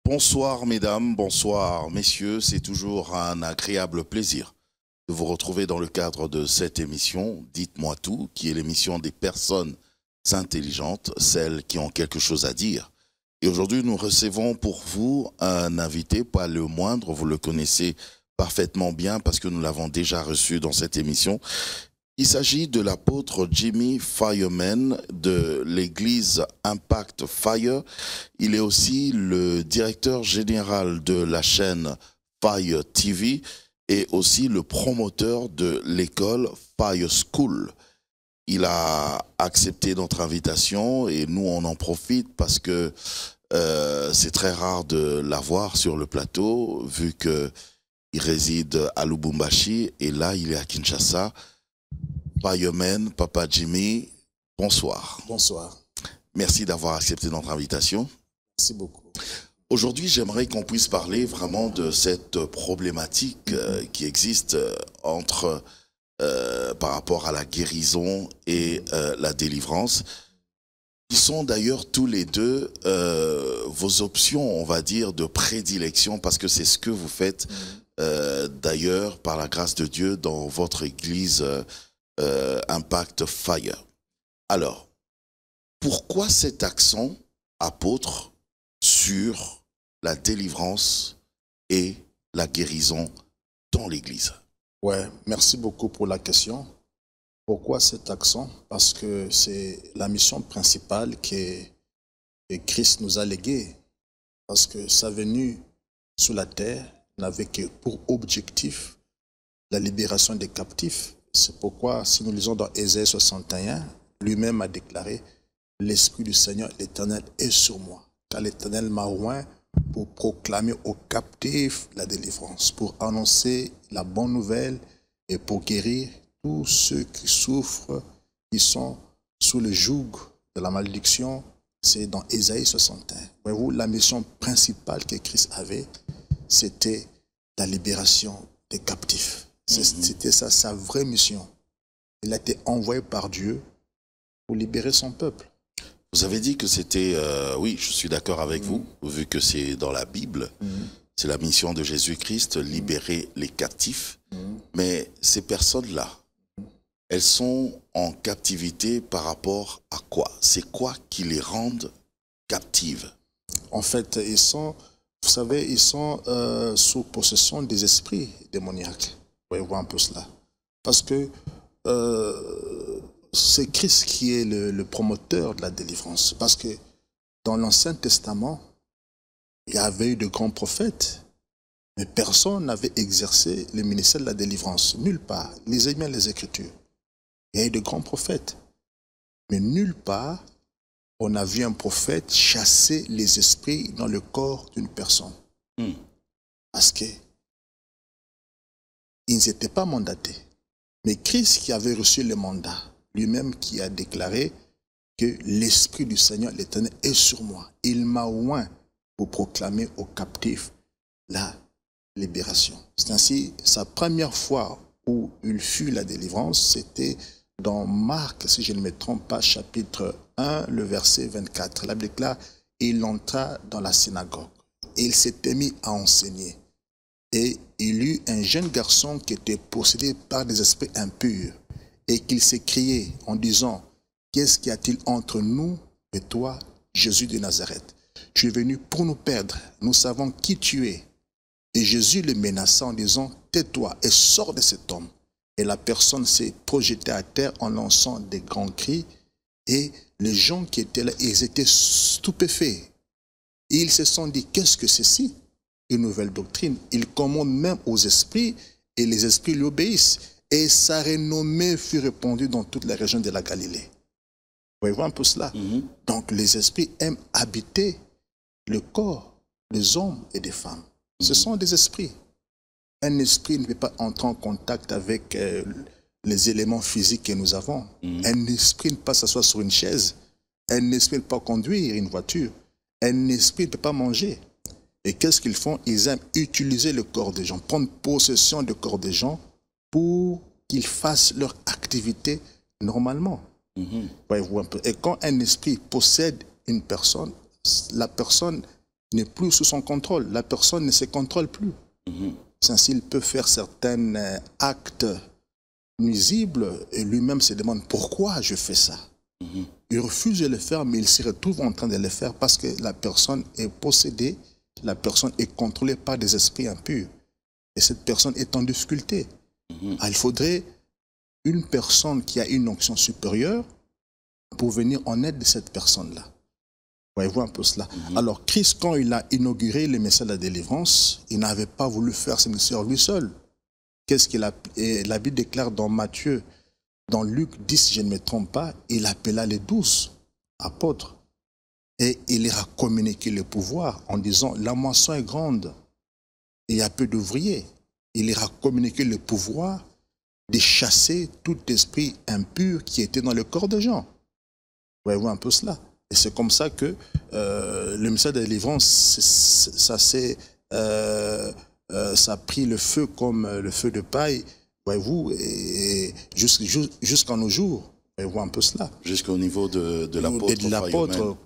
Bonsoir mesdames, bonsoir messieurs, c'est toujours un agréable plaisir de vous retrouver dans le cadre de cette émission « Dites-moi tout » qui est l'émission des personnes intelligentes, celles qui ont quelque chose à dire. Et aujourd'hui nous recevons pour vous un invité, pas le moindre, vous le connaissez parfaitement bien parce que nous l'avons déjà reçu dans cette émission. Il s'agit de l'apôtre Jimmy Fireman de l'église Impact Fire. Il est aussi le directeur général de la chaîne Fire TV et aussi le promoteur de l'école Fire School. Il a accepté notre invitation et nous on en profite parce que c'est très rare de l'avoir sur le plateau vu qu'il réside à Lubumbashi et là il est à Kinshasa. Fireman, Papa Jimmy, bonsoir. Bonsoir. Merci d'avoir accepté notre invitation. Merci beaucoup. Aujourd'hui, j'aimerais qu'on puisse parler vraiment de cette problématique qui existe entre, par rapport à la guérison et la délivrance. Qui sont d'ailleurs tous les deux vos options, on va dire, de prédilection, parce que c'est ce que vous faites d'ailleurs, par la grâce de Dieu, dans votre église Impact Fire. Alors, pourquoi cet accent, apôtre, sur la délivrance et la guérison dans l'Église? Ouais, merci beaucoup pour la question. Pourquoi cet accent? Parce que c'est la mission principale que Christ nous a léguée. Parce que sa venue sur la terre n'avait que pour objectif la libération des captifs. C'est pourquoi, si nous lisons dans Ésaïe 61, lui-même a déclaré « L'Esprit du Seigneur, l'Éternel, est sur moi, car l'Éternel m'a oint pour proclamer aux captifs la délivrance, pour annoncer la bonne nouvelle et pour guérir tous ceux qui souffrent, qui sont sous le joug de la malédiction. » C'est dans Ésaïe 61. Voyez-vous, la mission principale que Christ avait, c'était la libération des captifs. C'était ça, sa vraie mission. Il a été envoyé par Dieu pour libérer son peuple. Vous avez dit que c'était, oui, je suis d'accord avec vous, vu que c'est dans la Bible, c'est la mission de Jésus-Christ, libérer les captifs. Mais ces personnes-là, elles sont en captivité par rapport à quoi? C'est quoi qui les rend captives? En fait, ils sont, vous savez, ils sont sous possession des esprits démoniaques. Vous voyez un peu cela. Parce que c'est Christ qui est le promoteur de la délivrance. Parce que dans l'Ancien Testament, il y avait eu de grands prophètes, mais personne n'avait exercé le ministère de la délivrance. Nulle part. Lisez bien les Écritures. Il y a eu de grands prophètes. Mais nulle part, on a vu un prophète chasser les esprits dans le corps d'une personne. Parce que ils n'étaient pas mandatés. Mais Christ qui avait reçu le mandat, lui-même qui a déclaré que l'Esprit du Seigneur, l'Éternel, est sur moi. Il m'a oint pour proclamer aux captifs la libération. C'est ainsi, sa première fois où il fut la délivrance, c'était dans Marc, si je ne me trompe pas, chapitre 1, le verset 24. La Bible déclare, il entra dans la synagogue et il s'était mis à enseigner. Et il eut un jeune garçon qui était possédé par des esprits impurs et qu'il s'écriait en disant « Qu'est-ce qu'y a-t-il entre nous et toi, Jésus de Nazareth? Tu es venu pour nous perdre, nous savons qui tu es. » Et Jésus le menaça en disant « Tais-toi et sors de cet homme. » Et la personne s'est projetée à terre en lançant des grands cris et les gens qui étaient là, ils étaient stupéfaits. Et ils se sont dit « Qu'est-ce que c'est ci ?» Une nouvelle doctrine. Il commande même aux esprits et les esprits lui obéissent. Et sa renommée fut répandue dans toute la région de la Galilée. Voyez-vous un peu cela? Donc les esprits aiment habiter le corps des hommes et des femmes. Ce sont des esprits. Un esprit ne peut pas entrer en contact avec les éléments physiques que nous avons. Un esprit ne peut pas s'asseoir sur une chaise. Un esprit ne peut pas conduire une voiture. Un esprit ne peut pas manger. Et qu'est-ce qu'ils font? Ils aiment utiliser le corps des gens, prendre possession du corps des gens pour qu'ils fassent leur activité normalement. Voyez-vous un peu. Et quand un esprit possède une personne, la personne n'est plus sous son contrôle. La personne ne se contrôle plus. Ainsi, il peut faire certains actes nuisibles et lui-même se demande pourquoi je fais ça. Il refuse de le faire, mais il se retrouve en train de le faire parce que la personne est possédée, la personne est contrôlée par des esprits impurs. Et cette personne est en difficulté. Il faudrait une personne qui a une onction supérieure pour venir en aide de cette personne-là. Voyez-vous un peu cela. Alors, Christ, quand il a inauguré le message de la délivrance, il n'avait pas voulu faire ce message lui seul. Qu'est-ce qu'il a... Et la Bible déclare dans Matthieu, dans Luc 10, si je ne me trompe pas, il appela les 12 apôtres. Et il leur a communiqué le pouvoir en disant, la moisson est grande et il y a peu d'ouvriers. Il leur a communiqué le pouvoir de chasser tout esprit impur qui était dans le corps des gens. Voyez-vous un peu cela. Et c'est comme ça que le message de la délivrance, ça a pris le feu comme le feu de paille, voyez-vous, et jusqu'à nos jours. Voyez-vous un peu cela. Jusqu'au niveau de l'apôtre.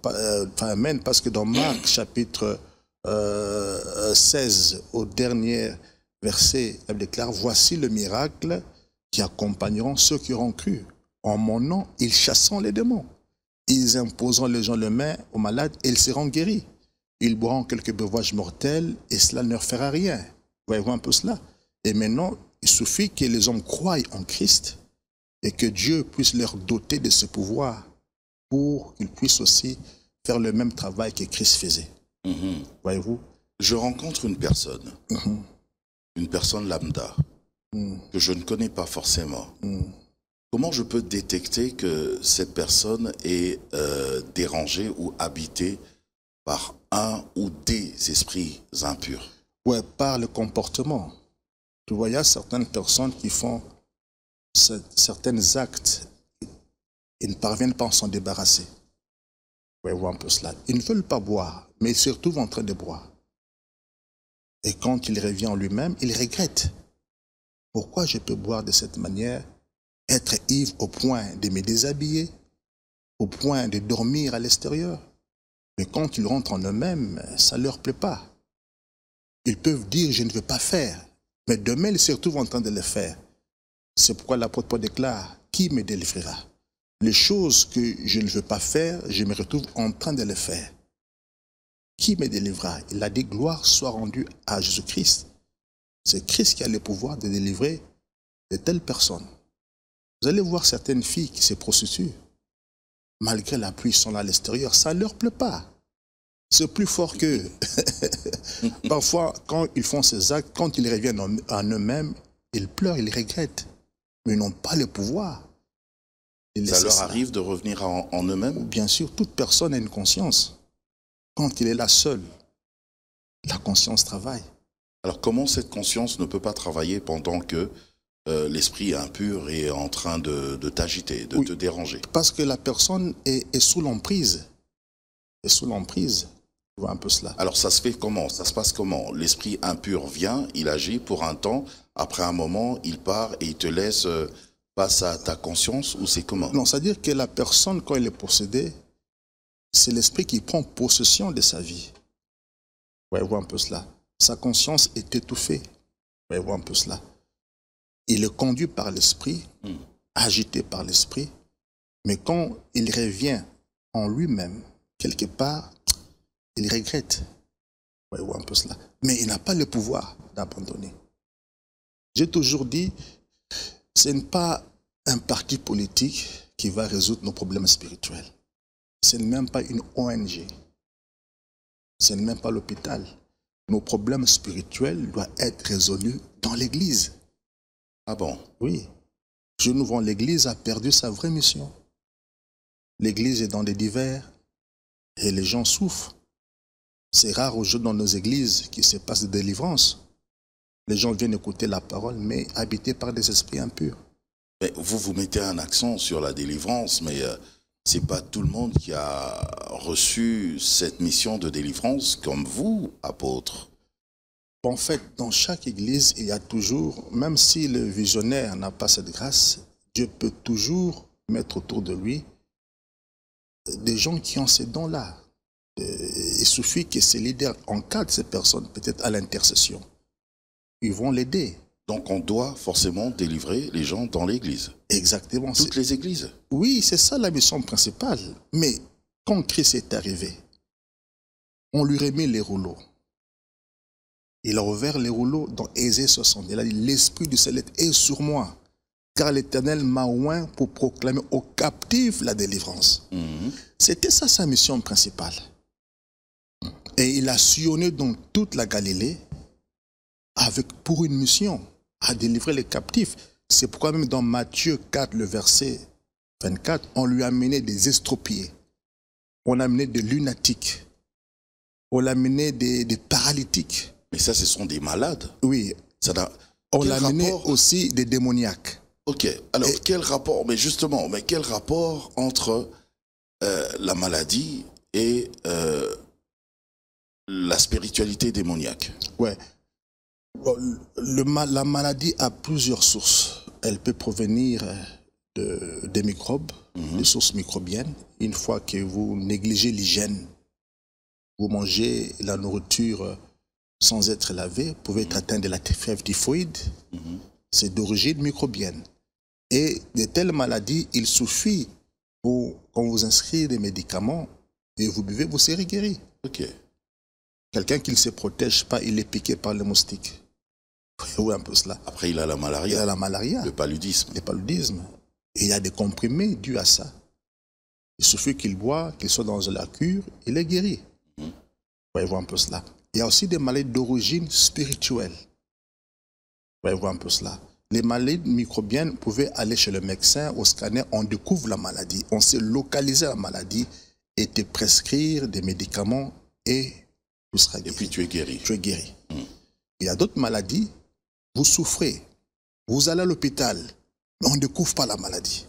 Amen, parce que dans Marc, chapitre 16, au dernier verset, elle déclare, voici le miracle qui accompagneront ceux qui auront cru. En mon nom, ils chasseront les démons. Ils imposeront les gens les mains aux malades et ils seront guéris. Ils boiront quelques breuvages mortels et cela ne leur fera rien. Voyez-vous un peu cela. Et maintenant, il suffit que les hommes croient en Christ et que Dieu puisse leur doter de ce pouvoir pour qu'ils puissent aussi faire le même travail que Christ faisait. Voyez-vous. Je rencontre une personne lambda, que je ne connais pas forcément. Comment je peux détecter que cette personne est dérangée ou habitée par un ou des esprits impurs? Ouais, par le comportement. Tu vois, il y a certaines personnes qui font certains actes et ne parviennent pas à s'en débarrasser. Voyez-vous un peu cela. Ils ne veulent pas boire, mais ils se retrouvent en train de boire. Et quand il revient en lui-même, il regrette. Pourquoi je peux boire de cette manière, être ivre au point de me déshabiller, au point de dormir à l'extérieur? Mais quand ils rentrent en eux-mêmes, ça ne leur plaît pas. Ils peuvent dire, je ne veux pas faire. Mais demain, ils se retrouvent en train de le faire. C'est pourquoi l'apôtre Paul déclare, qui me délivrera? Les choses que je ne veux pas faire, je me retrouve en train de les faire. Qui me délivrera? Il a dit, gloire soit rendue à Jésus-Christ. C'est Christ qui a le pouvoir de délivrer de telles personnes. Vous allez voir certaines filles qui se prostituent. Malgré la pluie, ils sont là à l'extérieur. Ça ne leur plaît pas. C'est plus fort qu'eux. Parfois, quand ils font ces actes, quand ils reviennent en eux-mêmes, ils pleurent, ils regrettent. Mais ils n'ont pas le pouvoir. Ça leur arrive de revenir en eux-mêmes? Bien sûr, toute personne a une conscience. Quand il est là seul, la conscience travaille. Alors comment cette conscience ne peut pas travailler pendant que l'esprit impur est en train de t'agiter, de te déranger? Parce que la personne est sous l'emprise. Est sous l'emprise. Tu vois un peu cela. Alors ça se fait comment? Ça se passe comment? L'esprit impur vient, il agit pour un temps, après un moment, il part et il te laisse face à ta conscience, ou c'est comment? Non, c'est-à-dire que la personne, quand elle est possédée, c'est l'esprit qui prend possession de sa vie. Voyez-vous un peu cela. Sa conscience est étouffée. Voyez-vous un peu cela. Il est conduit par l'esprit, agité par l'esprit, mais quand il revient en lui-même, quelque part, il regrette. Voyez-vous un peu cela. Mais il n'a pas le pouvoir d'abandonner. J'ai toujours dit, ce n'est pas un parti politique qui va résoudre nos problèmes spirituels. Ce n'est même pas une ONG. Ce n'est même pas l'hôpital. Nos problèmes spirituels doivent être résolus dans l'Église. Ah bon? Oui. Je nous vois, l'Église a perdu sa vraie mission. L'Église est dans des divers et les gens souffrent. C'est rare aujourd'hui dans nos églises qu'il se passe de délivrance. Les gens viennent écouter la parole, mais habités par des esprits impurs. Mais vous mettez un accent sur la délivrance, mais ce n'est pas tout le monde qui a reçu cette mission de délivrance comme vous, apôtre. En fait, dans chaque église, il y a toujours, même si le visionnaire n'a pas cette grâce, Dieu peut toujours mettre autour de lui des gens qui ont ces dons-là. Il suffit que ces leaders encadrent ces personnes, peut-être à l'intercession. Ils vont l'aider. Donc on doit forcément délivrer les gens dans l'église. Exactement. Toutes les églises. Oui, c'est ça la mission principale. Mais quand Christ est arrivé, on lui remet les rouleaux. Il a ouvert les rouleaux dans Ésaïe 60. Il a dit, l'Esprit du Ciel est sur moi, car l'Éternel m'a oint pour proclamer aux captifs la délivrance. C'était ça sa mission principale. Et il a sillonné dans toute la Galilée pour une mission, à délivrer les captifs. C'est pourquoi même dans Matthieu 4, le verset 24, on lui a amené des estropiés, on a amené des lunatiques, on a amené des paralytiques. Mais ça, ce sont des malades. Oui. On a amené aussi des démoniaques. Ok. Alors, quel rapport, mais justement, quel rapport entre la maladie et la spiritualité démoniaque? Ouais. La maladie a plusieurs sources. Elle peut provenir des microbes, des sources microbiennes. Une fois que vous négligez l'hygiène, vous mangez la nourriture sans être lavé, vous pouvez être atteint de la fièvre typhoïde. C'est d'origine microbienne. Et de telles maladies, il suffit pour qu'on vous inscrit des médicaments et vous buvez, vous serez guéri. Ok. Quelqu'un qui ne se protège pas, il est piqué par le moustique. Oui, un peu cela. Après, il a la malaria. Il a la malaria. Le paludisme. Le paludisme. Et il y a des comprimés dus à ça. Il suffit qu'il boit, qu'il soit dans la cure, il est guéri. Voyez-vous un peu cela. Il y a aussi des maladies d'origine spirituelle. Voyez-vous un peu cela. Les maladies microbiennes pouvaient aller chez le médecin, au scanner, on découvre la maladie, on sait localiser la maladie et te prescrire des médicaments et tu seras guéri. Et puis tu es guéri. Tu es guéri. Il y a d'autres maladies, vous souffrez, vous allez à l'hôpital, mais on ne découvre pas la maladie.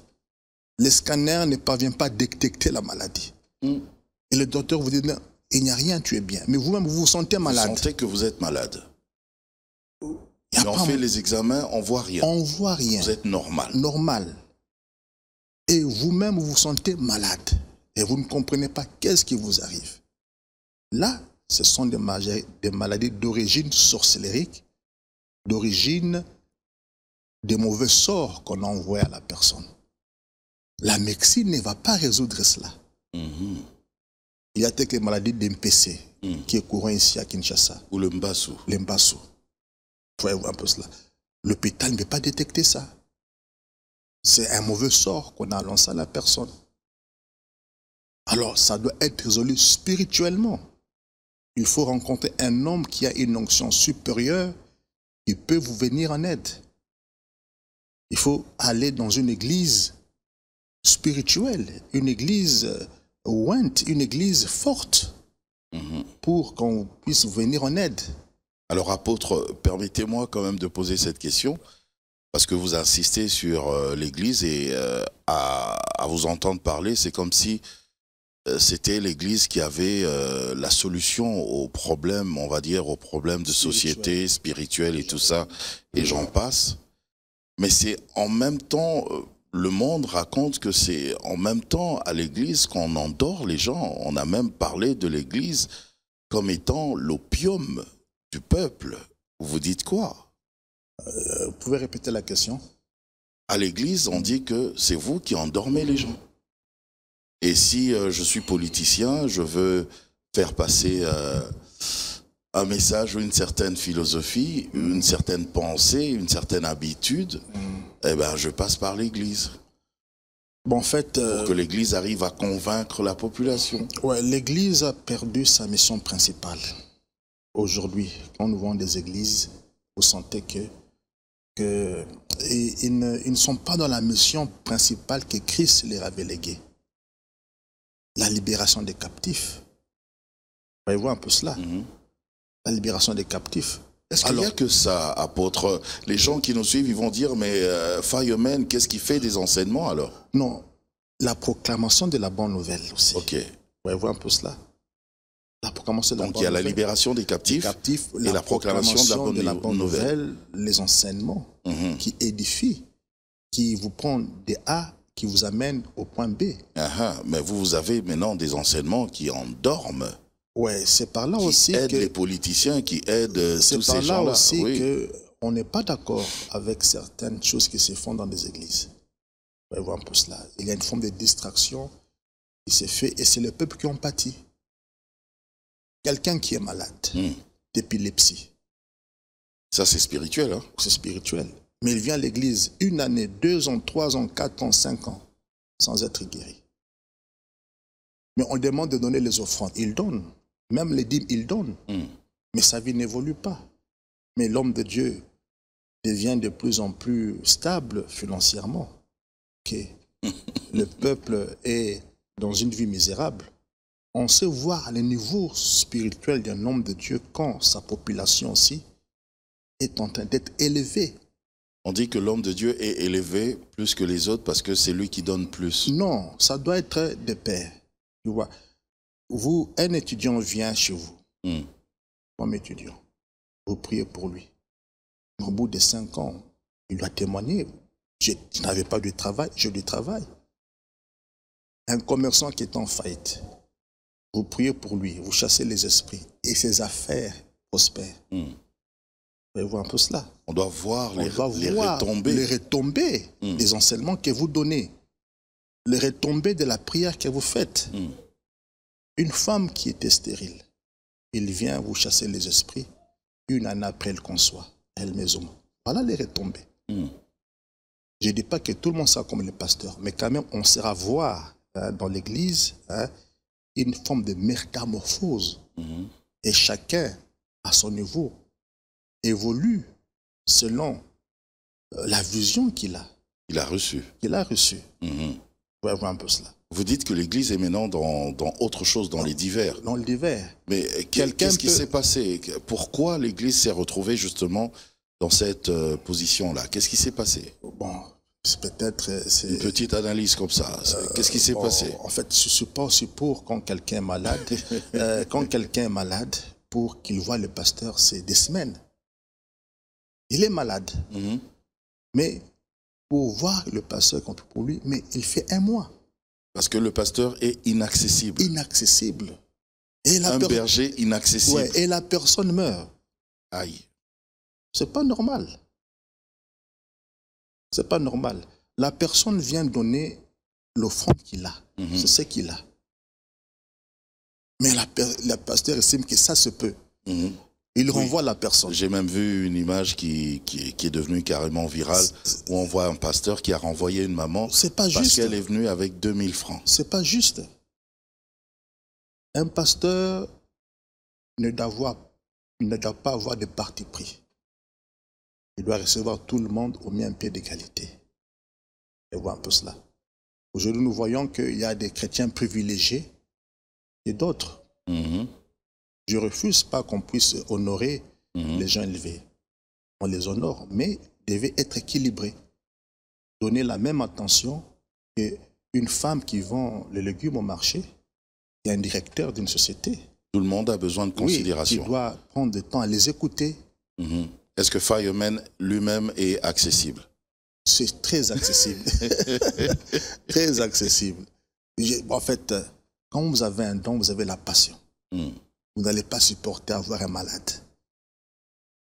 Les scanners ne parviennent pas à détecter la maladie. Et le docteur vous dit, non, il n'y a rien, tu es bien. Mais vous-même, vous vous sentez malade. Vous sentez que vous êtes malade. Mais on fait les examens, on ne voit rien. On ne voit rien. Vous êtes normal. Normal. Et vous-même, vous vous sentez malade. Et vous ne comprenez pas qu'est-ce qui vous arrive. Là, ce sont des maladies d'origine sorcellérique, d'origine des mauvais sorts qu'on a envoyés à la personne. La médecine ne va pas résoudre cela. Il y a quelques maladies d'MPC qui est courant ici à Kinshasa. Ou le Mbassou. Le Mbassou. Vous voyez un peu cela. L'hôpital ne peut pas détecter ça. C'est un mauvais sort qu'on a lancé à la personne. Alors, ça doit être résolu spirituellement. Il faut rencontrer un homme qui a une onction supérieure qui peut vous venir en aide. Il faut aller dans une église spirituelle, une église ointe, une église forte, pour qu'on puisse vous venir en aide. Alors, apôtre, permettez-moi quand même de poser cette question, parce que vous insistez sur l'église et à vous entendre parler, c'est comme si c'était l'église qui avait la solution aux problèmes, on va dire, aux problèmes de société, spirituelle et tout ça, et j'en passe. Mais c'est en même temps, le monde raconte que c'est en même temps à l'église qu'on endort les gens. On a même parlé de l'église comme étant l'opium du peuple. Vous dites quoi? Vous pouvez répéter la question? À l'église, on dit que c'est vous qui endormez les gens. Et si je suis politicien, je veux faire passer un message ou une certaine philosophie, une certaine pensée, une certaine habitude, eh ben, je passe par l'église. Bon, en fait, pour que l'église arrive à convaincre la population. Ouais, l'église a perdu sa mission principale. Aujourd'hui, quand nous voyons des églises, vous sentez ils ne sont pas dans la mission principale que Christ leur avait léguée. La libération des captifs. Voyez-vous un peu cela? La libération des captifs. Est-ce qu'il n'y a que ça, apôtre? Les gens qui nous suivent, ils vont dire, mais Fireman, qu'est-ce qu'il fait des enseignements alors? Non, la proclamation de la bonne nouvelle aussi. Ok. Voyez-vous un peu cela? La proclamation de la Donc bonne il y a la nouvelle. libération des captifs, et la proclamation de la bonne nouvelle. Les enseignements qui édifient, qui vous prennent des A, qui vous amènent au point B. Mais vous avez maintenant des enseignements qui endorment. Ouais, c'est par là qui aussi aident que les politiciens, qui aident tous ces gens-là. C'est par là aussi oui. qu'on n'est pas d'accord avec certaines choses qui se font dans des églises. Vous voyez un peu cela. Il y a une forme de distraction qui s'est faite et c'est le peuple qui en pâtit. Quelqu'un qui est malade d'épilepsie. Ça, c'est spirituel. Hein? C'est spirituel. Mais il vient à l'église 1 année, 2 ans, 3 ans, 4 ans, 5 ans, sans être guéri. Mais on demande de donner les offrandes. Il donne. Même les dîmes, il donne. Mais sa vie n'évolue pas. Mais l'homme de Dieu devient de plus en plus stable financièrement. Okay. Le peuple est dans une vie misérable. On sait voir le niveau spirituel d'un homme de Dieu quand sa population aussi est en train d'être élevée. On dit que l'homme de Dieu est élevé plus que les autres parce que c'est lui qui donne plus. Non, ça doit être de pair. Tu vois, vous, un étudiant vient chez vous, comme étudiant, vous priez pour lui. Au bout de 5 ans, il doit témoigner. Je n'avais pas de travail, j'ai du travail. Un commerçant qui est en faillite, vous priez pour lui, vous chassez les esprits et ses affaires prospèrent. Vous voyez voir un peu cela. On doit voir les retombées. Les retombées des enseignements que vous donnez. Les retombées de la prière que vous faites. Une femme qui était stérile, il vient vous chasser les esprits. 1 année après, elle conçoit. Elle maison. Voilà les retombées. Je ne dis pas que tout le monde sera comme le pasteur, mais quand même, on sera voir dans l'église une forme de métamorphose. Et chacun, à son niveau, évolue selon la vision qu'il a. Il a reçu. Qu'il a reçue. Vous voyez voir un peu cela. Vous dites que l'Église est maintenant dans autre chose, dans les divers. Dans le divers. Mais qu'est-ce qui s'est passé? Pourquoi l'Église s'est retrouvée justement dans cette position-là? Qu'est-ce qui s'est passé? Bon, c'est peut-être... Une petite analyse comme ça. Qu'est-ce qui s'est passé? En fait, je ne suis pas aussi pour quand quelqu'un est malade. Quand quelqu'un est malade, pour qu'il voie le pasteur, c'est des semaines. Il est malade. Mais pour voir le pasteur pour lui, mais il fait 1 mois. Parce que le pasteur est inaccessible. Inaccessible. Et un berger inaccessible. Ouais, et la personne meurt. Aïe. C'est pas normal. C'est pas normal. La personne vient donner l'offrande qu'il a. C'est ce qu'il a. Mais la pasteur estime que ça se peut. Il renvoie la personne. J'ai même vu une image qui est devenue carrément virale, où on voit un pasteur qui a renvoyé une maman parce qu'elle est venue avec 2000 francs. C'est pas juste. Un pasteur ne doit pas avoir de parti pris. Il doit recevoir tout le monde au même pied d'égalité. Et voir un peu cela. Aujourd'hui, nous voyons qu'il y a des chrétiens privilégiés et d'autres. Je ne refuse pas qu'on puisse honorer les gens élevés. On les honore, mais devait être équilibré. Donner la même attention qu'une femme qui vend les légumes au marché et un directeur d'une société. Tout le monde a besoin de considération. Qui doit prendre du temps à les écouter. Est-ce que Fireman lui-même est accessible? C'est très accessible. Très accessible. En fait, quand vous avez un don, vous avez la passion. Vous n'allez pas supporter avoir un malade.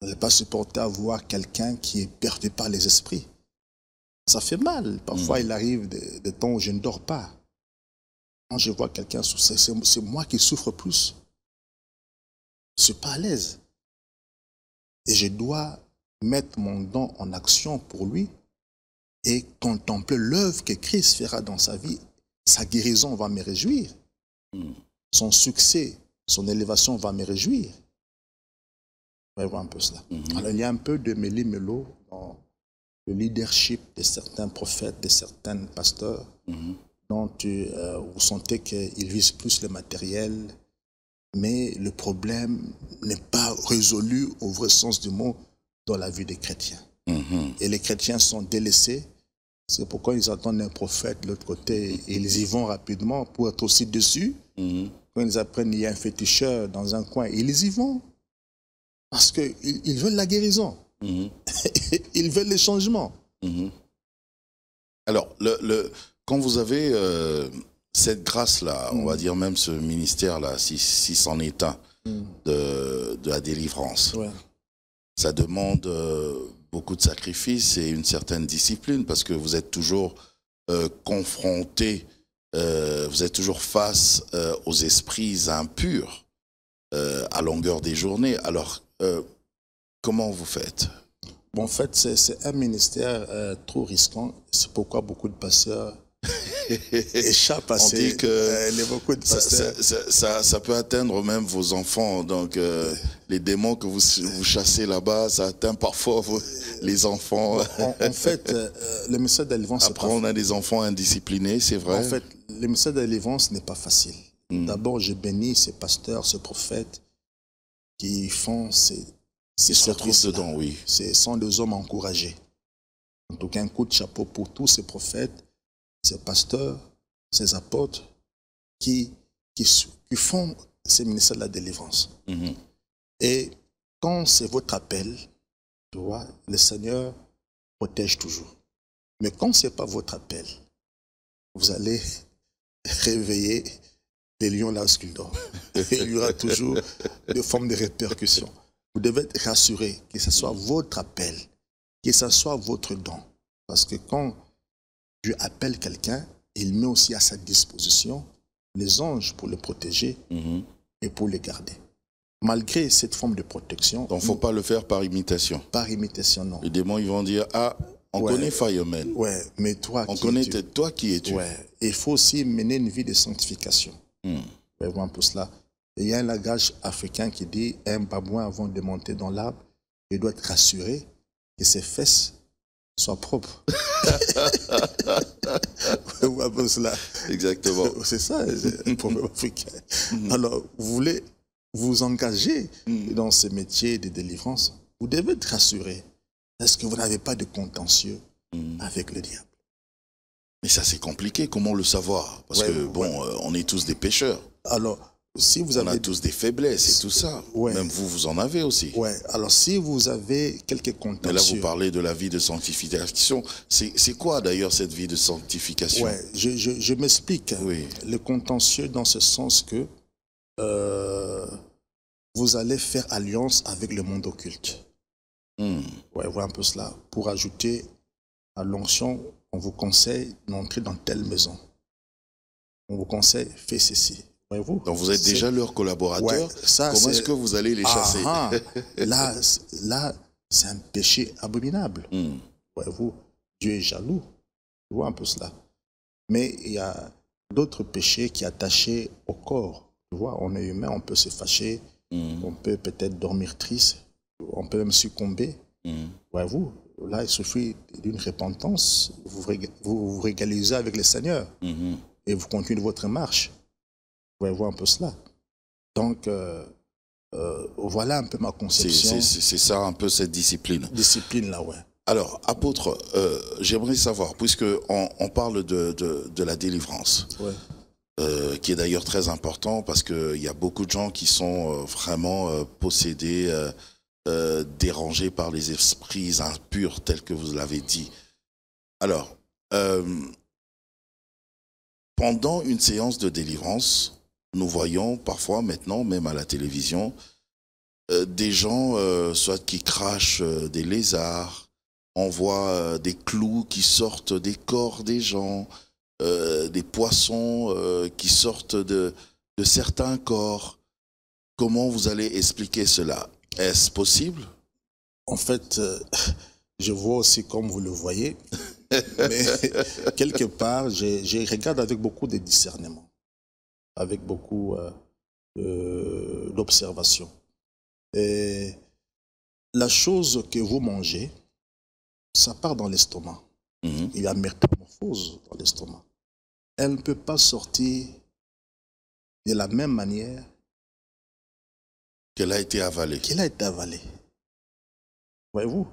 Vous n'allez pas supporter avoir quelqu'un qui est perdu par les esprits. Ça fait mal. Parfois, il arrive des temps où je ne dors pas. Quand je vois quelqu'un souffrir, c'est moi qui souffre plus. Je ne suis pas à l'aise. Et je dois mettre mon don en action pour lui et contempler l'œuvre que Christ fera dans sa vie. Sa guérison va me réjouir. Son succès, son élévation va me réjouir. On va voir un peu cela. Alors, il y a un peu de méli-mélo dans le leadership de certains prophètes, de certains pasteurs, dont vous sentez qu'ils visent plus le matériel, mais le problème n'est pas résolu au vrai sens du mot dans la vie des chrétiens. Et les chrétiens sont délaissés. C'est pourquoi ils attendent un prophète de l'autre côté et ils y vont rapidement pour être aussi dessus. quand ils apprennent qu'il y a un féticheur dans un coin, ils y vont. Parce qu'ils veulent la guérison. Ils veulent les changements. Alors, quand vous avez cette grâce-là, on va dire même ce ministère-là, si c'en est un, de la délivrance, ça demande beaucoup de sacrifices et une certaine discipline parce que vous êtes toujours confronté, vous êtes toujours face aux esprits impurs à longueur des journées. Alors, comment vous faites? Bon, en fait, c'est un ministère trop risquant. C'est pourquoi beaucoup de pasteurs échappent à dit que beaucoup de pasteurs. Ça peut atteindre même vos enfants. Donc, les démons que vous chassez là-bas, ça atteint parfois les enfants. En fait, le ministère de la délivrance... Après, on a des enfants indisciplinés, c'est vrai. En fait, le ministère de la délivrance n'est pas facile. D'abord, je bénis ces pasteurs, ces prophètes qui font ces services dedans, oui. Ce sont des hommes encouragés. En tout cas, un coup de chapeau pour tous ces prophètes, ces pasteurs, ces apôtres qui font ces ministères de la délivrance. Et quand c'est votre appel, tu vois, le Seigneur protège toujours. Mais quand ce n'est pas votre appel, vous allez réveiller les lions lorsqu'ils dorment. Il y aura toujours des formes de répercussions. Vous devez être rassuré que ce soit votre appel, que ce soit votre don. Parce que quand Dieu appelle quelqu'un, il met aussi à sa disposition les anges pour le protéger et pour le garder. Malgré cette forme de protection... Donc, il ne faut pas le faire par imitation. Par imitation, non. Les démons, ils vont dire, ah, on connaît Fireman. Ouais, mais toi, on connaît toi qui es-tu. Ouais, il faut aussi mener une vie de sanctification. Vraiment pour cela. Il y a un langage africain qui dit un babouin avant de monter dans l'arbre, il doit être rassuré que ses fesses soient propres. Exactement. C'est ça, un problème africain. Alors, vous voulez vous engager dans ce métier de délivrance, vous devez être rassuré. Est-ce que vous n'avez pas de contentieux avec le diable? Mais ça, c'est compliqué. Comment le savoir? Parce que, on est tous des pécheurs. Alors, si vous avez... On a tous des faiblesses et tout ça. Même vous en avez aussi. Alors, si vous avez quelques contentieux... Mais là, vous parlez de la vie de sanctification. C'est quoi, d'ailleurs, cette vie de sanctification? Je m'explique. Le contentieux dans ce sens que vous allez faire alliance avec le monde occulte. Voilà un peu cela. Pour ajouter à l'onction, on vous conseille d'entrer dans telle maison. On vous conseille, fais ceci. Voyez-vous? Donc vous êtes déjà leurs collaborateurs. Comment est-ce que vous allez les chasser? Là, c'est un péché abominable. Voyez-vous? Dieu est jaloux. Tu vois un peu cela. Mais il y a d'autres péchés qui sont attachés au corps. Tu vois, on est humain, on peut se fâcher, on peut peut-être dormir triste, on peut même succomber. Voyez-vous? Là, il suffit d'une repentance. Vous vous régalisez avec le Seigneur et vous continuez votre marche. Vous voyez un peu cela. Donc, voilà un peu ma conception. C'est ça un peu cette discipline. Discipline-là, Alors, apôtre, j'aimerais savoir, puisqu'on parle de la délivrance, qui est d'ailleurs très important parce qu'il y a beaucoup de gens qui sont vraiment possédés, dérangés par les esprits impurs, tels que vous l'avez dit. Alors, pendant une séance de délivrance, nous voyons parfois maintenant, même à la télévision, des gens, soit qui crachent des lézards, on voit des clous qui sortent des corps des gens, des poissons qui sortent de certains corps. Comment vous allez expliquer cela? Est-ce possible? En fait, je vois aussi comme vous le voyez, mais quelque part, je regarde avec beaucoup de discernement, avec beaucoup d'observation. Et la chose que vous mangez, ça part dans l'estomac. Il y a une métamorphose dans l'estomac. Elle ne peut pas sortir de la même manière qu'elle a été avalée. Voyez-vous?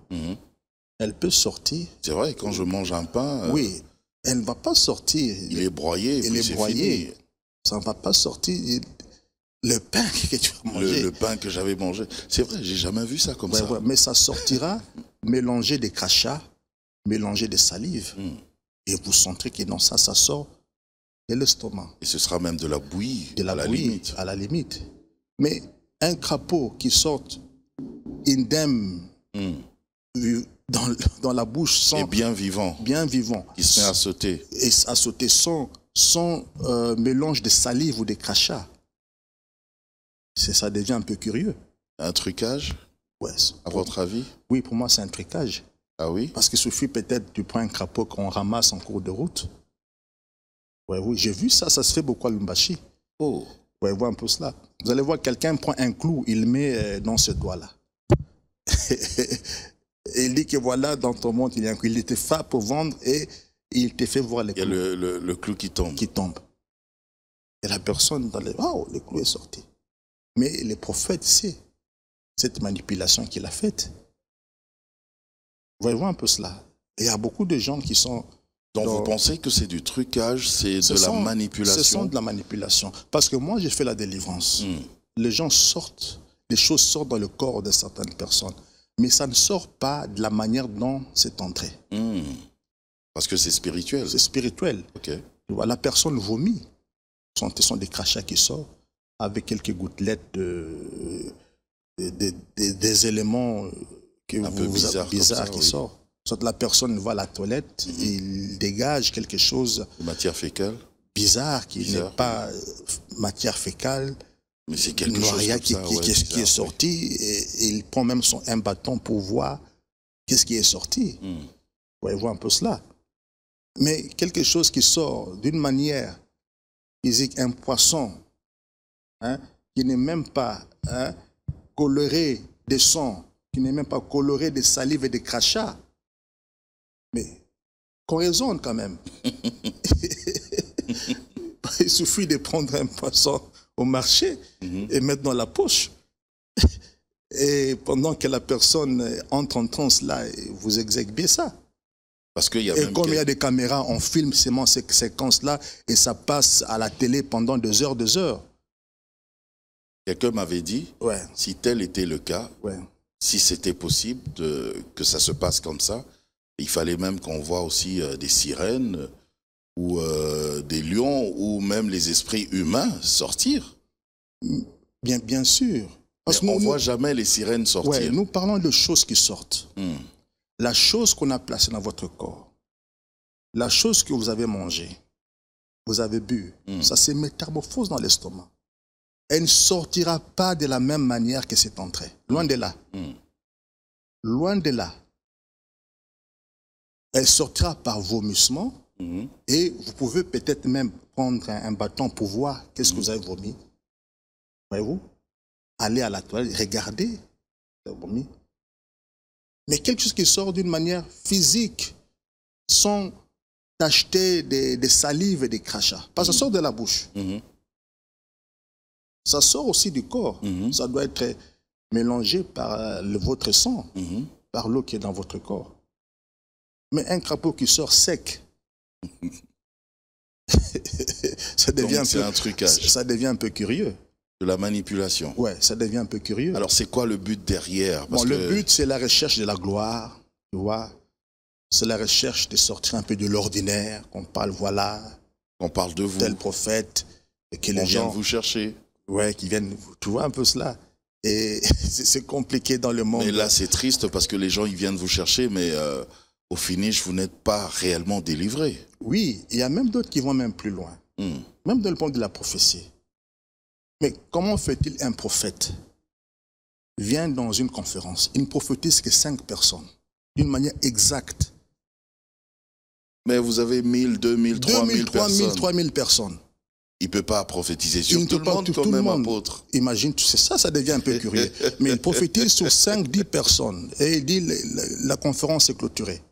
Elle peut sortir. C'est vrai, quand je mange un pain... Oui, elle ne va pas sortir. Il est broyé, il est broyé. Ça ne va pas sortir. Le pain que tu as mangé. Le pain que j'avais mangé. C'est vrai, j'ai jamais vu ça comme ça. Ouais, mais ça sortira mélangé des crachats, mélangé des salives. Et vous sentirez que non, ça sort de l'estomac. Et ce sera même de la bouillie, De la bouillie, limite. à la limite. Mais un crapaud qui sort indemne dans la bouche sans... Et bien vivant. Bien vivant. Qui se met à sauter. Et à sauter sans mélange de salive ou de crachats. Ça devient un peu curieux. Un trucage, Ouais. à votre avis? Oui, pour moi, c'est un trucage. Ah oui? Parce qu'il suffit peut-être, tu prends un crapaud qu'on ramasse en cours de route. Ouais, oui, j'ai vu ça, ça se fait beaucoup à Lumbashi. Oh. Ouais, voir un peu cela. Vous allez voir, quelqu'un prend un clou, il met dans ce doigt-là. Et il dit que voilà, dans ton monde, il y a un clou. Il te fait pour vendre et il te fait voir les clous. Il y a le clou qui tombe. Qui tombe. Et la personne dans les... Oh, le clou est sorti. Mais le prophète sait cette manipulation qu'il a faite. Voyez-vous un peu cela. Et il y a beaucoup de gens qui sont... Donc vous pensez que c'est du trucage, c'est de la manipulation? Ce sont de la manipulation. Parce que moi, j'ai fait la délivrance. Les gens sortent, les choses sortent dans le corps de certaines personnes. Mais ça ne sort pas de la manière dont c'est entré. Parce que c'est spirituel. C'est spirituel. Okay. La personne vomit. Ce sont des crachats qui sortent avec quelques gouttelettes des éléments un peu bizarres qui sortent. Soit la personne va à la toilette, il dégage quelque chose... Matière fécale. Bizarre, qui n'est pas matière fécale. Mais c'est quelque chose qui est sorti. Et il prend même un bâton pour voir qu'est-ce qui est sorti. Vous voyez un peu cela. Mais quelque chose qui sort d'une manière physique, un poisson, qui n'est même pas coloré de sang, qui n'est même pas coloré de salive et de crachats. Mais qu'on raisonne quand même. Il suffit de prendre un poisson au marché et mettre dans la poche. Et pendant que la personne entre en transe là, vous exécutez ça. Parce qu'il y a et comme il y a des caméras, on filme seulement ces séquences-là et ça passe à la télé pendant 2 heures, 2 heures. Quelqu'un m'avait dit, si tel était le cas, si c'était possible que ça se passe comme ça, il fallait même qu'on voit aussi des sirènes ou des lions ou même les esprits humains sortir. Bien sûr. Parce qu'on ne voit jamais les sirènes sortir. Ouais, nous parlons de choses qui sortent. La chose qu'on a placée dans votre corps, la chose que vous avez mangée, vous avez bu, ça se métamorphose dans l'estomac. Elle ne sortira pas de la même manière que c'est entré. Loin de là. Loin de là. Elle sortira par vomissement et vous pouvez peut-être même prendre un bâton pour voir qu'est-ce que vous avez vomi. Voyez-vous? Aller à la toilette, regarder le vomi. Mais quelque chose qui sort d'une manière physique, sans acheter des salives et des crachats. Parce que ça sort de la bouche. Ça sort aussi du corps. Ça doit être mélangé par votre sang, par l'eau qui est dans votre corps. Mais un crapaud qui sort sec, ça devient ça devient un peu curieux. De la manipulation. Ouais, ça devient un peu curieux. Alors c'est quoi le but derrière? Parce que le but, c'est la recherche de la gloire, tu vois. C'est la recherche de sortir un peu de l'ordinaire, qu'on parle, voilà. Qu'on parle de vous. Tel prophète. Et que les gens viennent vous chercher. Ouais, qui viennent, tu vois un peu cela. Et c'est compliqué dans le monde. Et là, c'est triste parce que les gens, ils viennent vous chercher, mais au finish, vous n'êtes pas réellement délivré. Oui, il y a même d'autres qui vont même plus loin. Même dans le point de la prophétie. Mais comment fait-il un prophète vient dans une conférence, il ne prophétise que 5 personnes, d'une manière exacte. Mais vous avez 1000, 2000, 3000 personnes. 3000 personnes. Il ne peut pas prophétiser sur tout le monde comme même apôtre. Imagine, ça devient un peu curieux. Mais il prophétise sur 5-10 personnes. Et il dit, la conférence est clôturée.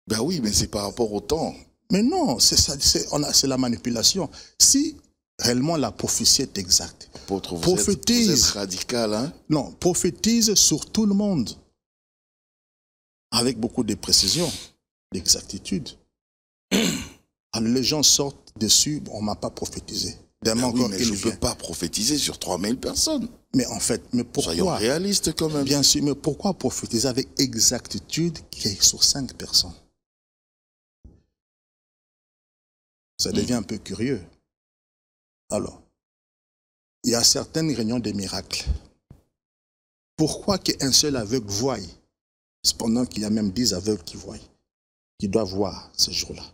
Ben oui, mais c'est par rapport au temps. Mais non, c'est la manipulation. Si réellement la prophétie est exacte, apôtre, vous êtes radical, hein? Non, prophétise sur tout le monde. Avec beaucoup de précision, d'exactitude. Alors les gens sortent dessus, on ne m'a pas prophétisé. Demain oui, encore, mais il je ne vient. peux pas prophétiser sur 3000 personnes. Mais en fait, mais pourquoi? Soyons réalistes quand même. Bien sûr, mais pourquoi prophétiser avec exactitude qui est sur 5 personnes? Ça devient un peu curieux. Alors, il y a certaines réunions de miracles. Pourquoi qu'un seul aveugle voie, cependant qu'il y a même 10 aveugles qui voient, qui doivent voir ce jour-là?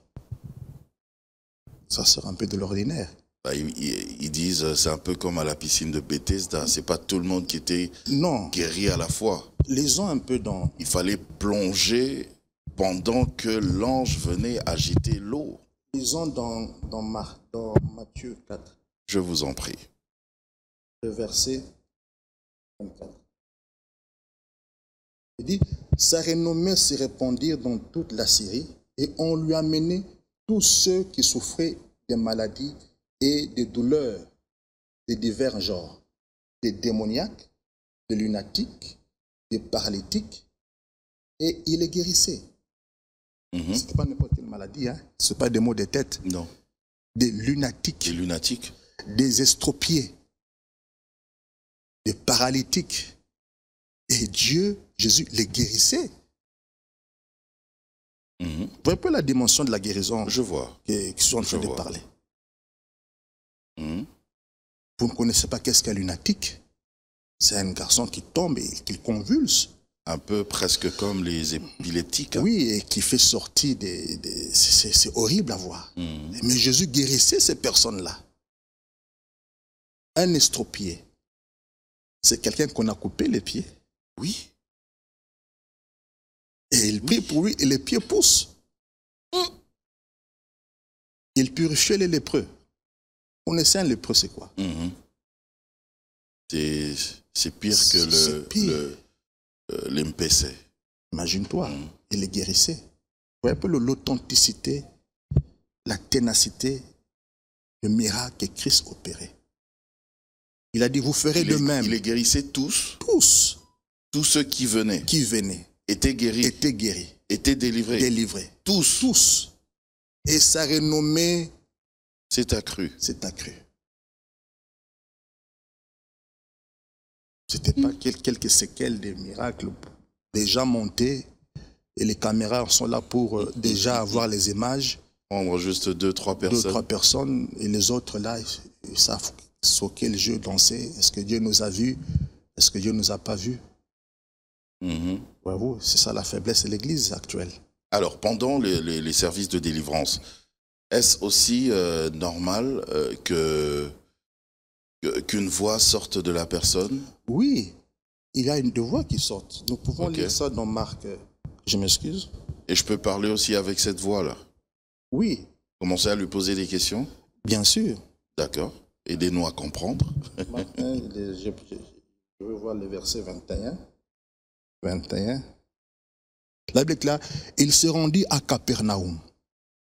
Ça sort un peu de l'ordinaire. Bah, ils disent c'est un peu comme à la piscine de Bethesda. C'est pas tout le monde qui était Non, guéri à la fois. lisons un peu dans... Il fallait plonger pendant que l'ange venait agiter l'eau. Lisons dans Matthieu 4, Je vous en prie. le verset 24. Il dit, sa renommée se répandit dans toute la Syrie et on lui a mené tous ceux qui souffraient des maladies et des douleurs de divers genres, des démoniaques, des lunatiques, des paralytiques, et il les guérissait. Ce n'est pas n'importe quelle maladie, hein? Ce n'est pas des maux de tête. Non. Des lunatiques, Les lunatiques. des estropiés, des paralytiques. Et Dieu, Jésus, les guérissait. Vous voyez un peu la dimension de la guérison Je vois. qui sont en train de parler. Vous ne connaissez pas qu'est-ce qu'un lunatique? C'est un garçon qui tombe et qui convulse. Un peu presque comme les épileptiques. Hein. Oui, et qui fait sortir des... C'est horrible à voir. Mais Jésus guérissait ces personnes-là. Un estropié, c'est quelqu'un qu'on a coupé les pieds. Oui. Et il prie pour lui et les pieds poussent. Il purifiait les lépreux. On essaie un lépreux, c'est quoi? C'est pire que l'MPC. Imagine-toi, il les guérissait. Vous voyez un peu l'authenticité, la ténacité, le miracle que Christ opérait. Il a dit, vous ferez de même. Il les guérissait tous. Tous. Tous ceux qui venaient. Étaient guéris. Étaient délivrés. Tous. Tous. Et sa renommée s'est accrue. C'était pas quelques séquelles de miracles déjà montés et les caméras sont là pour déjà avoir les images. Prendre juste 2-3 personnes. 2-3 personnes et les autres là, ils savent sur quel jeu danser. Est-ce que Dieu nous a vus? Est-ce que Dieu nous a pas vus? Voyez-vous, c'est ça la faiblesse de l'Église actuelle. Alors, pendant les services de délivrance, est-ce aussi normal qu'une voix sorte de la personne? Oui, il y a une voix qui sort. Nous pouvons lire ça dans Marc. Je m'excuse. Et je peux parler aussi avec cette voix-là? Oui. Commencer à lui poser des questions? Bien sûr. D'accord. Aidez-nous à comprendre. Je veux voir le verset 21. 21. La Bible est là. Il se rendit à Capernaum.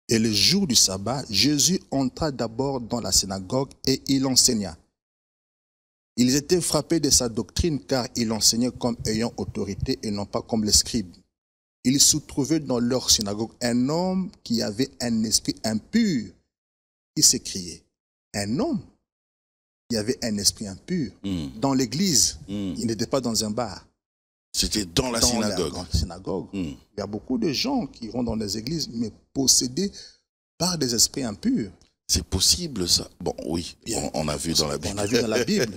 Et le jour du sabbat, Jésus entra d'abord dans la synagogue et il enseigna. Ils étaient frappés de sa doctrine car il enseignait comme ayant autorité et non pas comme les scribes. Il se trouvait dans leur synagogue un homme qui avait un esprit impur qui s'écriait. Un homme qui avait un esprit impur dans l'église. Il n'était pas dans un bar. C'était dans la synagogue. Dans la synagogue. Il y a beaucoup de gens qui vont dans les églises mais possédés par des esprits impurs. C'est possible, ça? Bon, oui, on a vu dans la Bible. On a vu dans la Bible.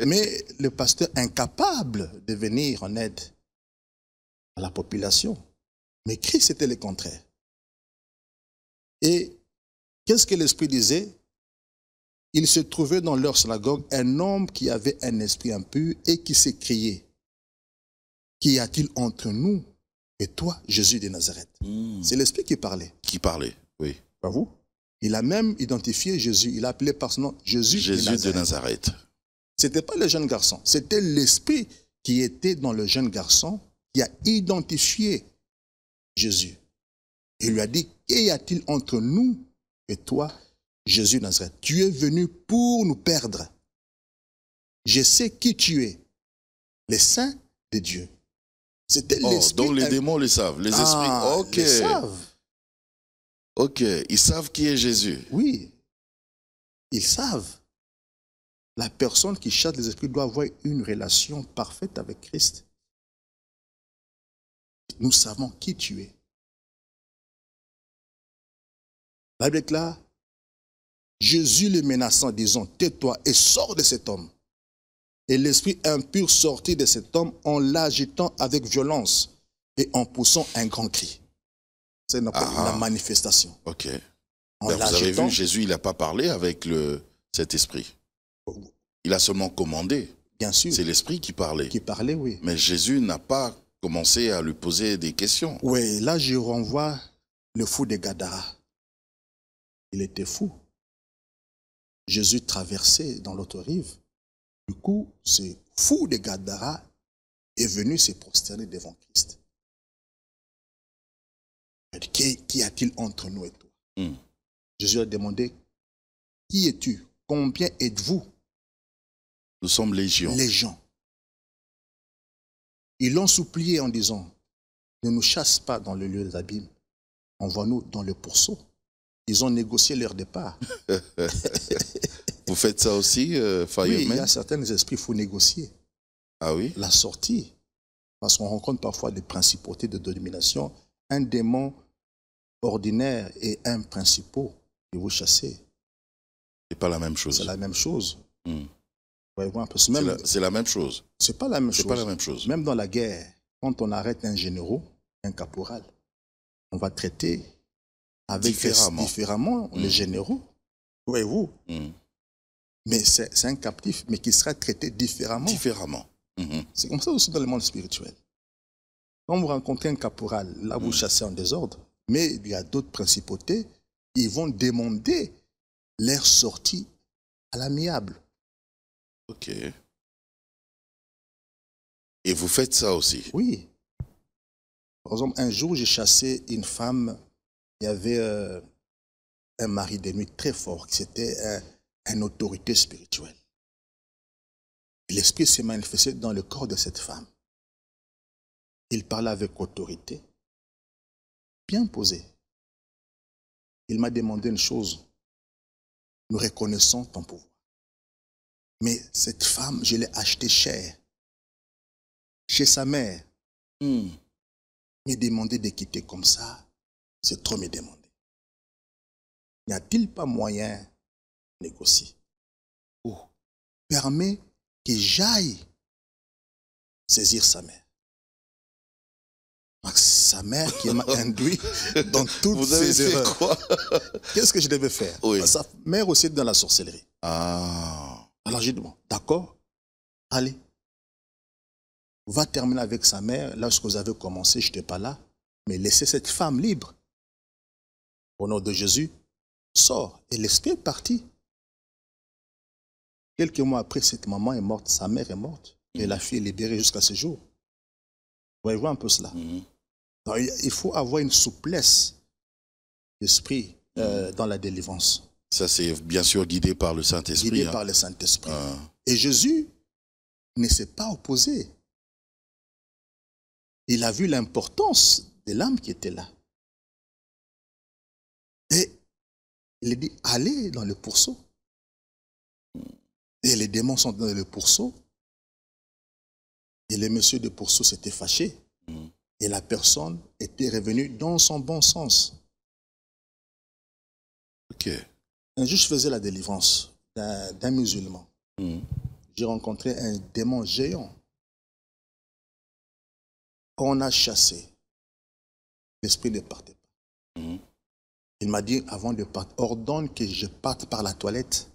Mais le pasteur incapable de venir en aide à la population. Mais Christ, c'était le contraire. Et qu'est-ce que l'Esprit disait? Il se trouvait dans leur synagogue un homme qui avait un esprit impur et qui s'écriait. Qu'y a-t-il entre nous et toi, Jésus de Nazareth? C'est l'Esprit qui parlait. Qui parlait, oui. Pas vous? Il a même identifié Jésus. Il a appelé par son nom Jésus de Nazareth. Ce n'était pas le jeune garçon. C'était l'Esprit qui était dans le jeune garçon qui a identifié Jésus. Il lui a dit, qu'y a-t-il entre nous et toi, Jésus de Nazareth? Tu es venu pour nous perdre. Je sais qui tu es, le Saint de Dieu. C'était l'Esprit. Donc les démons le savent, les esprits. Ok. Ils savent. Ok, ils savent qui est Jésus. Oui, ils savent. La personne qui chasse les esprits doit avoir une relation parfaite avec Christ. Nous savons qui tu es. La Bible déclare, Jésus le menaçant, disant, tais-toi et sors de cet homme. Et l'esprit impur sortit de cet homme en l'agitant avec violence et en poussant un grand cri. C'est la manifestation. Ok. Vous avez vu, Jésus, il n'a pas parlé avec cet esprit. Il a seulement commandé. Bien sûr. C'est l'esprit qui parlait. Qui parlait, oui. Mais Jésus n'a pas commencé à lui poser des questions. Oui, là je renvoie le fou de Gadara. Il était fou. Jésus traversait dans l'autre rive. Du coup, ce fou de Gadara est venu se prosterner devant Christ. Qu'y a-t-il entre nous et toi? Jésus a demandé, qui es-tu? Combien êtes-vous? Nous sommes légions. Légions. Ils l'ont supplié en disant, ne nous chasse pas dans le lieu des abîmes, envoie-nous dans le pourceau. Ils ont négocié leur départ. Vous faites ça aussi, Fireman? Oui, il y a certains esprits, il faut négocier. Ah oui? La sortie. Parce qu'on rencontre parfois des principautés de domination. Un démon ordinaire et un principal que vous chassez. C'est pas la même chose. C'est la même chose. C'est la même chose. C'est pas la même chose. C'est pas la même chose. Même dans la guerre, quand on arrête un général, un caporal, on va traiter avec différemment les généraux. Voyez-vous? Mais c'est un captif, mais qui sera traité différemment. Différemment. C'est comme ça aussi dans le monde spirituel. Quand vous rencontrez un caporal, là vous chassez en désordre, mais il y a d'autres principautés, ils vont demander leur sortie à l'amiable. Ok. Et vous faites ça aussi? Oui. Par exemple, un jour, j'ai chassé une femme, il y avait un mari de nuit très fort, c'était une autorité spirituelle. L'esprit s'est manifesté dans le corps de cette femme. Il parlait avec autorité, bien posé. Il m'a demandé une chose, nous reconnaissons ton pouvoir. Mais cette femme, je l'ai achetée cher, chez sa mère. Me demander de quitter comme ça, c'est trop me demander. N'y a-t-il pas moyen de négocier? Permet que j'aille saisir sa mère. Sa mère qui m'a induit dans toutes ses erreurs. Quoi? Qu'est-ce que je devais faire? Oui. Sa mère aussi est dans la sorcellerie. Alors j'ai dit, bon, d'accord, allez. Va terminer avec sa mère. Lorsque vous avez commencé, je n'étais pas là. Mais laissez cette femme libre. Au nom de Jésus, sors. Et l'esprit est parti. Quelques mois après, cette maman est morte, sa mère est morte. Et la fille est libérée jusqu'à ce jour. Voyez-vous un peu cela? Donc, il faut avoir une souplesse d'esprit dans la délivrance. Ça, c'est bien sûr guidé par le Saint-Esprit. Guidé par le Saint-Esprit. Et Jésus ne s'est pas opposé. Il a vu l'importance de l'âme qui était là. Et il a dit, allez dans le pourceau. Et les démons sont dans le pourceau. Et le monsieur de pourceau s'était fâché. Et la personne était revenue dans son bon sens. Ok. Un jour, je faisais la délivrance d'un musulman. J'ai rencontré un démon géant. On a chassé. L'esprit ne partait pas. Il m'a dit, avant de partir, ordonne que je parte par la toilette.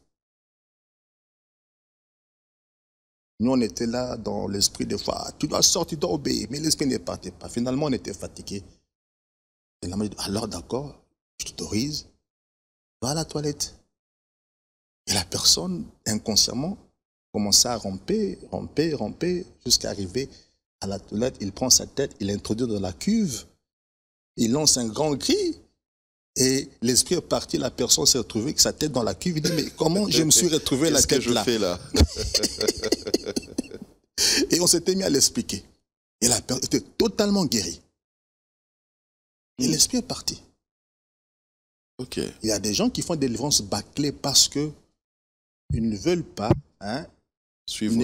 Nous, on était là dans l'esprit de foi. Tu dois sortir, tu dois obéir. Mais l'esprit ne partait pas. Finalement, on était fatigué. Et là, m'a dit, alors d'accord, je t'autorise, va à la toilette. Et la personne, inconsciemment, commençait à ramper, jusqu'à arriver à la toilette. Il prend sa tête, il l'introduit dans la cuve, il lance un grand cri, et l'esprit est parti, la personne s'est retrouvée avec sa tête dans la cuve. Il dit, mais comment je me suis retrouvé la tête là? Qu'est-ce que je fais là? Et on s'était mis à l'expliquer. Et la personne était totalement guérie. Et l'esprit est parti. Ok. Il y a des gens qui font des délivrances bâclées parce que Ils ne veulent pas Suivre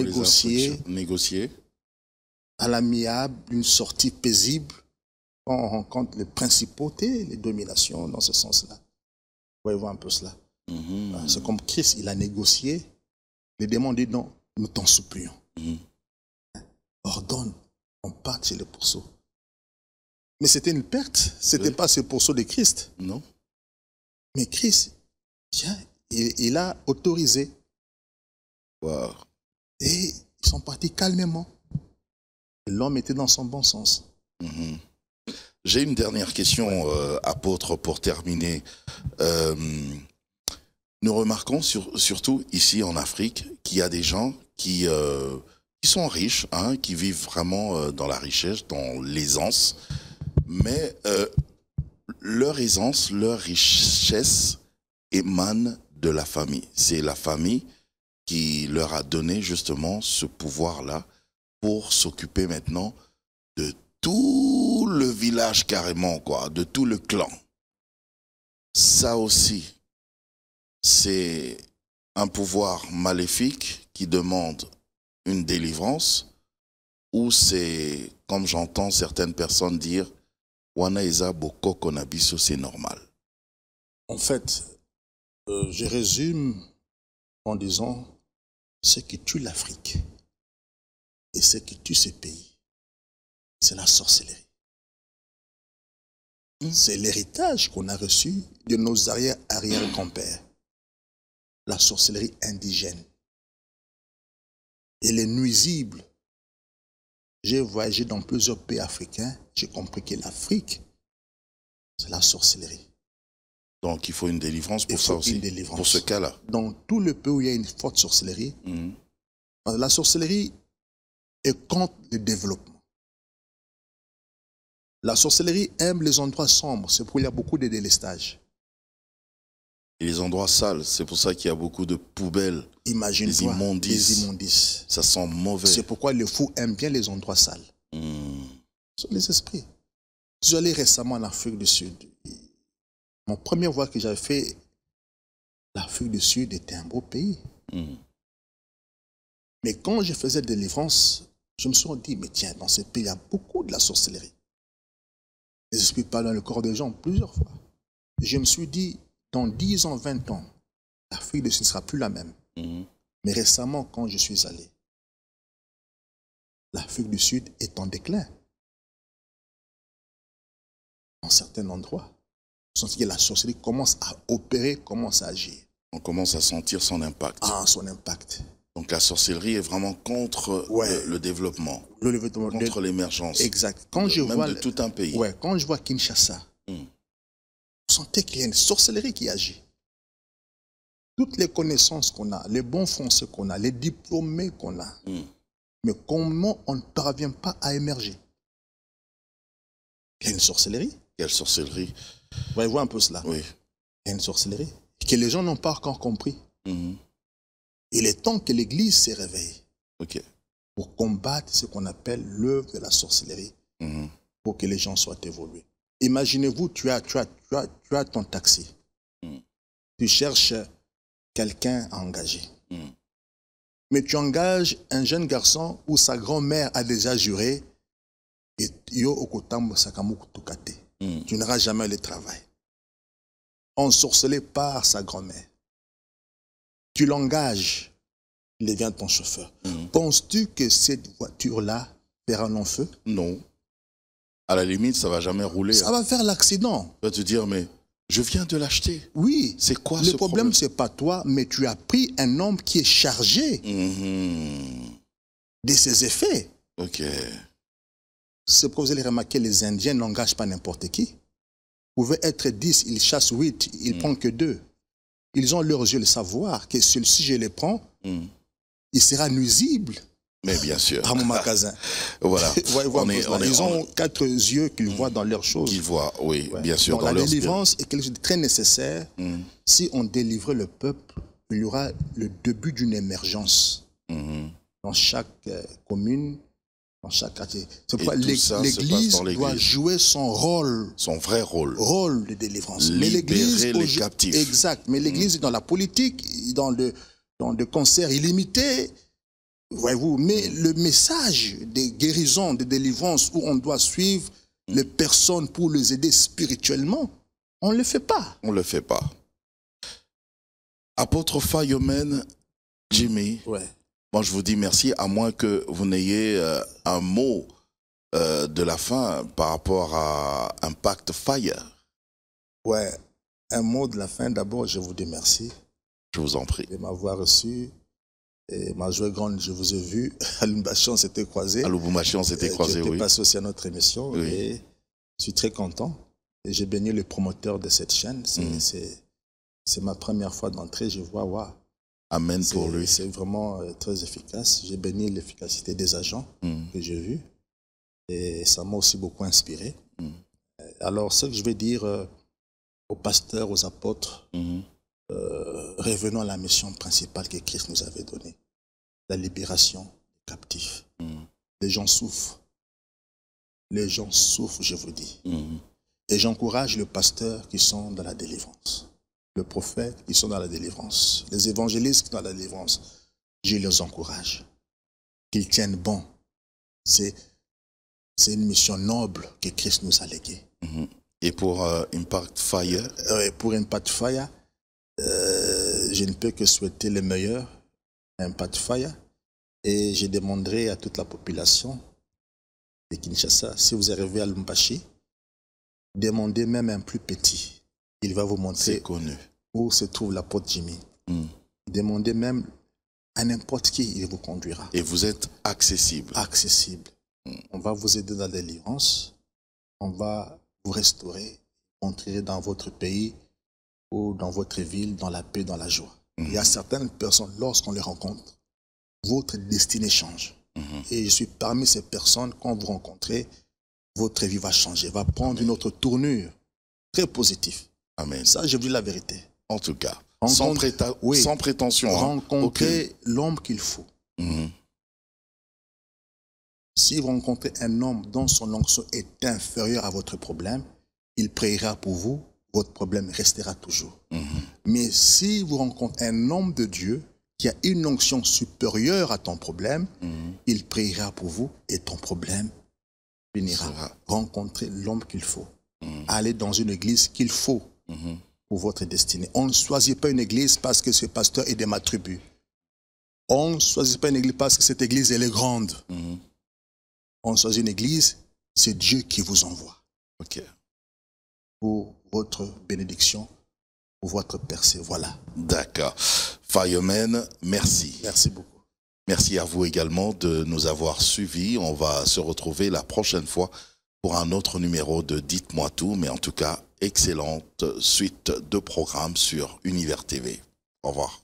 négocier à l'amiable une sortie paisible quand on rencontre les principautés, les dominations dans ce sens-là. Voyez-vous un peu cela. C'est comme Christ, il a négocié. Les démons disent non, nous t'en supplions. Ordonne, on parte chez le pourceau. Mais c'était une perte, ce n'était pas ce pourceau de Christ. Non. Mais Christ, tiens, il a autorisé. Wow. Et ils sont partis calmement. L'homme était dans son bon sens. J'ai une dernière question, apôtre, pour terminer. Nous remarquons surtout ici en Afrique qu'il y a des gens qui sont riches, qui vivent vraiment dans la richesse, dans l'aisance, mais leur aisance, leur richesse émane de la famille. C'est la famille qui leur a donné justement ce pouvoir-là pour s'occuper maintenant de tout le village carrément, quoi, de tout le clan. Ça aussi, c'est un pouvoir maléfique qui demande une délivrance, ou c'est, comme j'entends certaines personnes dire, Wana Eza Boko Konabiso, c'est normal. En fait, je résume en disant ce qui tue l'Afrique et ce qui tue ce pays, c'est la sorcellerie. C'est l'héritage qu'on a reçu de nos arrière-grands-pères. La sorcellerie indigène. Elle est nuisible. J'ai voyagé dans plusieurs pays africains, j'ai compris que l'Afrique, c'est la sorcellerie. Donc il faut une délivrance pour ça aussi, pour ce cas-là. Dans tout le pays où il y a une forte sorcellerie, la sorcellerie est contre le développement. La sorcellerie aime les endroits sombres, c'est pourquoi il y a beaucoup de délestage. Et les endroits sales, c'est pour ça qu'il y a beaucoup de poubelles, des immondices. Ça sent mauvais. C'est pourquoi les fous aiment bien les endroits sales. Ce sont les esprits. Je suis allé récemment en Afrique du Sud. Mon premier voyage que j'avais fait, l'Afrique du Sud était un beau pays. Mais quand je faisais des délivrances, je me suis dit, mais tiens, dans ce pays, il y a beaucoup de la sorcellerie. Les esprits parlent dans le corps des gens plusieurs fois. Je me suis dit, dans 10 ans, 20 ans, l'Afrique du Sud ne sera plus la même. Mais récemment, quand je suis allé, l'Afrique du Sud est en déclin. En certains endroits. Que la sorcellerie commence à opérer, commence à agir. On commence à sentir son impact. Son impact. Donc la sorcellerie est vraiment contre le développement, contre l'émergence. Exact. Quand je vois de tout un pays. Quand je vois Kinshasa, vous sentez qu'il y a une sorcellerie qui agit. Toutes les connaissances qu'on a, les bons français qu'on a, les diplômés qu'on a, mais comment on ne parvient pas à émerger? Il y a une sorcellerie. Quelle sorcellerie? Voyez-vous un peu cela? Oui. Il y a une sorcellerie que les gens n'ont pas encore compris. Il est temps que l'Église se réveille pour combattre ce qu'on appelle l'œuvre de la sorcellerie, pour que les gens soient évolués. Imaginez-vous, tu as ton taxi. Tu cherches quelqu'un à engager. Mais tu engages un jeune garçon où sa grand-mère a déjà juré et tu n'auras jamais le travail. Ensorcelé par sa grand-mère. Tu l'engages, il devient ton chauffeur. Penses-tu que cette voiture-là fera long feu? Non. À la limite, ça ne va jamais rouler. Ça va faire l'accident. Tu vas te dire, mais je viens de l'acheter. Oui. C'est quoi le problème? Ce n'est pas toi, mais tu as pris un homme qui est chargé de ses effets. C'est pour vous allez remarquer, les Indiens n'engagent pas n'importe qui. Vous pouvez être 10, ils chassent 8, ils ne prennent que 2. Ils ont leurs yeux le savoir que si je les prends, il sera nuisible. Mais bien sûr. À mon magasin. Voilà. Ils ont 4 yeux qu'ils voient dans leurs choses. Qu'ils voient, oui, bien sûr. Donc, la délivrance est quelque chose de très nécessaire. Si on délivrait le peuple, il y aura le début d'une émergence dans chaque commune, dans chaque quartier. C'est pourquoi l'Église doit jouer son rôle. Son vrai rôle. Rôle de délivrance. Libérer les captifs. Exact. Mais l'Église est dans la politique, dans de concerts illimités, voyez-vous. Mais le message des guérisons, de délivrance, où on doit suivre les personnes pour les aider spirituellement, on ne le fait pas. On ne le fait pas. Apôtre Fayomen, Jimmy, Ouais. moi je vous dis merci, à moins que vous n'ayez un mot de la fin par rapport à Impact Fire. Ouais, un mot de la fin. D'abord, je vous dis merci Je vous en prie. de m'avoir reçu. Et ma joie grande, je vous ai vu. À Lumbashi, on s'était croisés. À Lubumbashi, on s'était croisés, oui. Tu étais passé aussi à notre émission. Oui. Et je suis très content. Et j'ai béni le promoteur de cette chaîne. C'est ma première fois d'entrer. Je vois, waouh. Amen pour lui. C'est vraiment très efficace. J'ai béni l'efficacité des agents que j'ai vus. Et ça m'a aussi beaucoup inspiré. Alors, ce que je vais dire aux pasteurs, aux apôtres, revenons à la mission principale que Christ nous avait donnée. La libération des captifs. Les gens souffrent. Les gens souffrent, je vous dis. Et j'encourage les pasteurs qui sont dans la délivrance. Le prophète qui sont dans la délivrance. Les évangélistes qui sont dans la délivrance. Je les encourage. Qu'ils tiennent bon. C'est une mission noble que Christ nous a léguée. Et pour Impact Fire? Pour Impact Fire, je ne peux que souhaiter le meilleur à Impact Fire. Et je demanderai à toute la population de Kinshasa, si vous arrivez à Lumbashi, demandez même un plus petit. Il va vous montrer où se trouve l'apôtre Jimmy. Demandez même à n'importe qui, il vous conduira. Et vous êtes accessible. Accessible. On va vous aider dans la délivrance. On va vous restaurer. Vous entrerez dans votre pays ou dans votre ville, dans la paix, dans la joie. Il y a certaines personnes, lorsqu'on les rencontre, votre destinée change. Et je suis parmi ces personnes, quand vous rencontrez, votre vie va changer, va prendre une autre tournure très positive. Amen. Ça, je vous dis la vérité. En tout cas, sans prétention. Rencontrez l'homme qu'il faut. Si vous rencontrez un homme dont son onction est inférieure à votre problème, il priera pour vous, votre problème restera toujours. Mais si vous rencontrez un homme de Dieu qui a une onction supérieure à ton problème, il priera pour vous et ton problème finira. Rencontrez l'homme qu'il faut. Allez dans une église qu'il faut pour votre destinée. On ne choisit pas une église parce que ce pasteur est de ma tribu. On ne choisit pas une église parce que cette église elle est grande. On choisit une église, c'est Dieu qui vous envoie. Pour votre bénédiction, pour votre percée. Voilà. D'accord. Fayomen, merci. Merci beaucoup. Merci à vous également de nous avoir suivis. On va se retrouver la prochaine fois pour un autre numéro de Dites-moi tout. Mais en tout cas, excellente suite de programmes sur Univers TV. Au revoir.